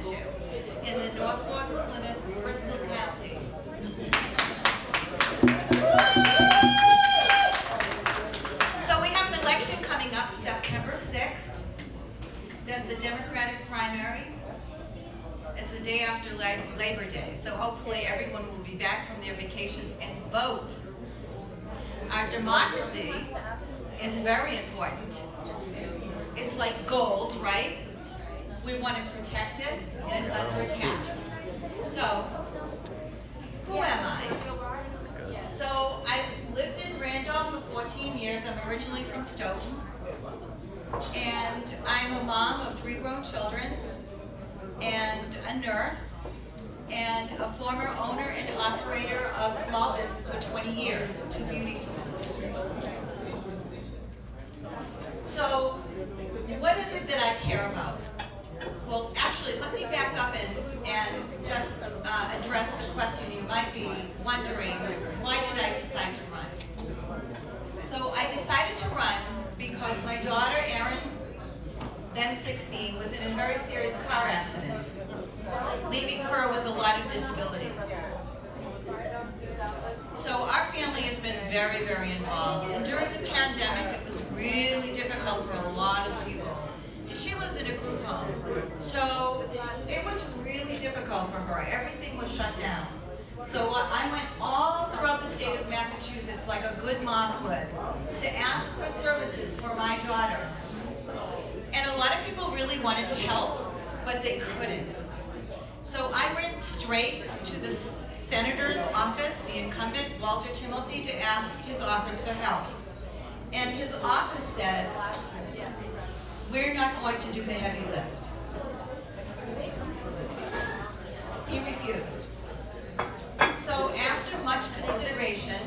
issue in the Norfolk, Plymouth, Bristol County. So we have an election coming up September 6th. There's the Democratic primary. It's the day after Labor Day, so hopefully everyone will be back from their vacations and vote. Our democracy is very important. It's like gold, right? We want to protect it, and it's under attack. So, who am I? So, I lived in Randolph for 14 years. I'm originally from Stoughton. And I'm a mom of 3 grown children, and a nurse, and a former owner and operator of small business for 20 years, 2 beauty salons. So, what is it that I care about? Well, actually, let me back up and just address the question you might be wondering, why did I decide to run? So I decided to run because my daughter, Erin, then 16, was in a very serious car accident, leaving her with a lot of disabilities. So our family has been very, very involved, and during the pandemic, it was really difficult for a lot of people. And she lives in a group home, so it was really difficult for her. Everything was shut down. So I went all throughout the state of Massachusetts, like a good mom would, to ask for services for my daughter. And a lot of people really wanted to help, but they couldn't. So I went straight to the senator's office, the incumbent, Walter Timothy, to ask his office for help. And his office said, we're not going to do the heavy lift. He refused. So after much consideration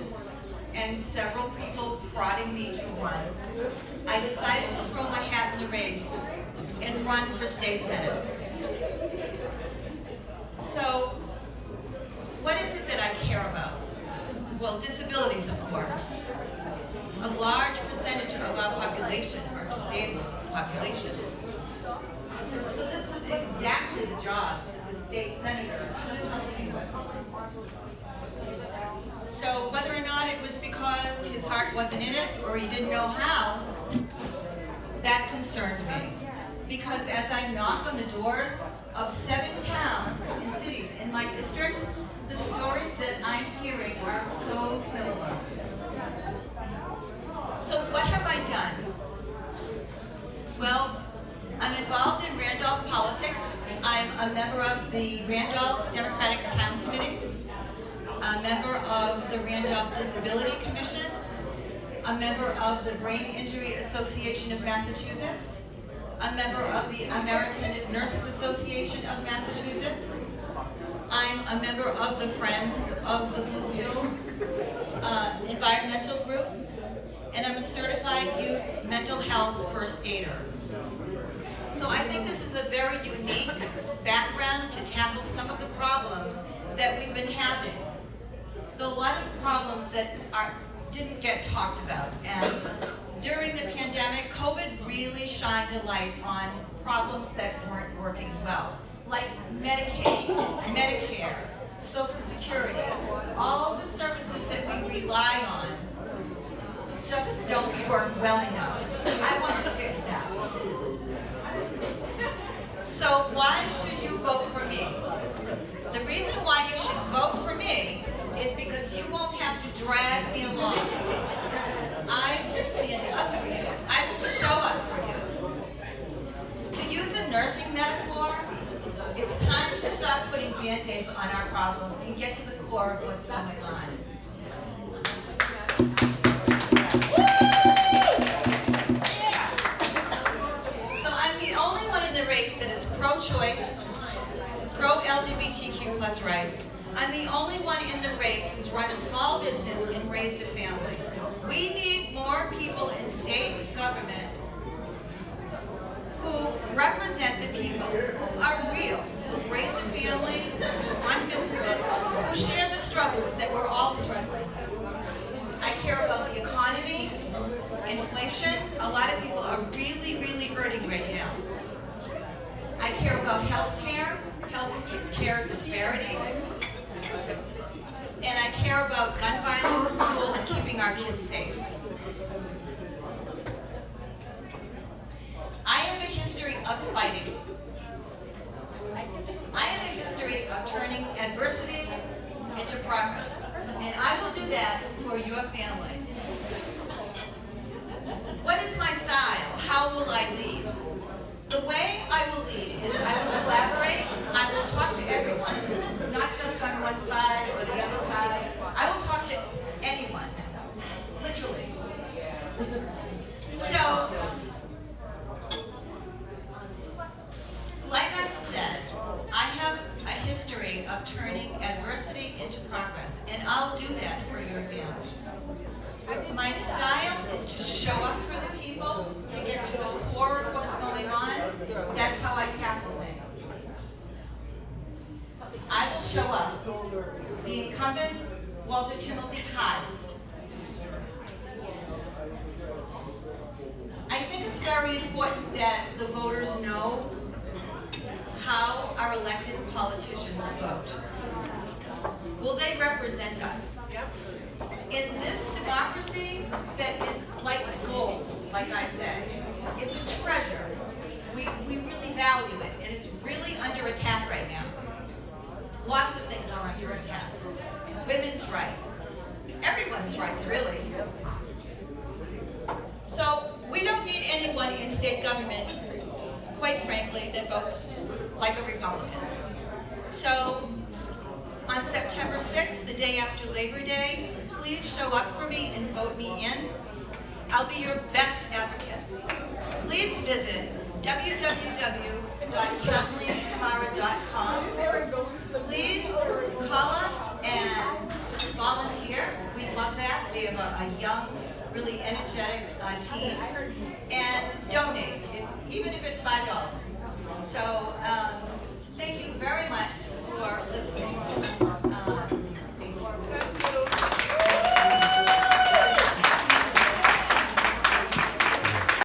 and several people prodding me to run, I decided to throw my hat in the race and run for state senate. So what is it that I care about? Well, disabilities, of course. A large percentage of our population are disabled population. So this was exactly the job that the state senator should help me with. So whether or not it was because his heart wasn't in it or he didn't know how, that concerned me. Because as I knock on the doors of 7 towns and cities in my district, the stories that I'm hearing are so similar. So what have I done? Well, I'm involved in Randolph politics. I'm a member of the Randolph Democratic Town Committee, a member of the Randolph Disability Commission, a member of the Brain Injury Association of Massachusetts, a member of the American Nurses Association of Massachusetts. I'm a member of the Friends of the Blue Hills environmental group, and I'm a certified youth mental health first aider. So I think this is a very unique background to tackle some of the problems that we've been having. So a lot of problems that didn't get talked about, and during the pandemic, COVID really shined a light on problems that weren't working well, like Medicaid, Medicare, Social Security, all the services that we rely on just don't work well enough. I want to fix that. So why should you vote for me? The reason why you should vote for me is because you won't have to drag me along. I will stand up for you. I will show up for you. To use a nursing metaphor, it's time to stop putting Band-Aids on our problems and get to the core of what's going on. So I'm the only one in the race that is pro-choice, pro-LGBTQ plus rights. I'm the only one in the race who's run a small business and raised a family. We need more people in state government who represent the people, who are real, who've raised a family, who run businesses, who share the struggles that we're all struggling with. I care about the economy, inflation. A lot of people are really, really hurting right now. I care about health care. healthcare disparity, and I care about gun violence in school and keeping our kids safe. I have a history of fighting. I have a history of turning adversity into progress, and I will do that for your family. What is my style? How will I lead? The way I will lead is I will collaborate, I will talk to everyone, not just on one side or the other side. I will talk to anyone, literally. So, like I've said, I have a history of turning adversity into progress, and I'll do that for your families. My style is to show up for the people, to get to the core of what's going on. That's how I tackle things. I will show up. The incumbent, Walter Timothy hides. I think it's very important that the voters know how our elected politicians vote. Will they represent us? In this democracy that is like gold, like I said, it's a treasure. We really value it, and it's really under attack right now. Lots of things are under attack. Women's rights, everyone's rights, really. So we don't need anyone in state government, quite frankly, that votes like a Republican. So on September 6th, the day after Labor Day, please show up for me and vote me in. I'll be your best advocate. Please visit www.KathleenCamara.com. Please call us and volunteer. We love that. We have a young, really energetic team. And donate, even if it's $5. So thank you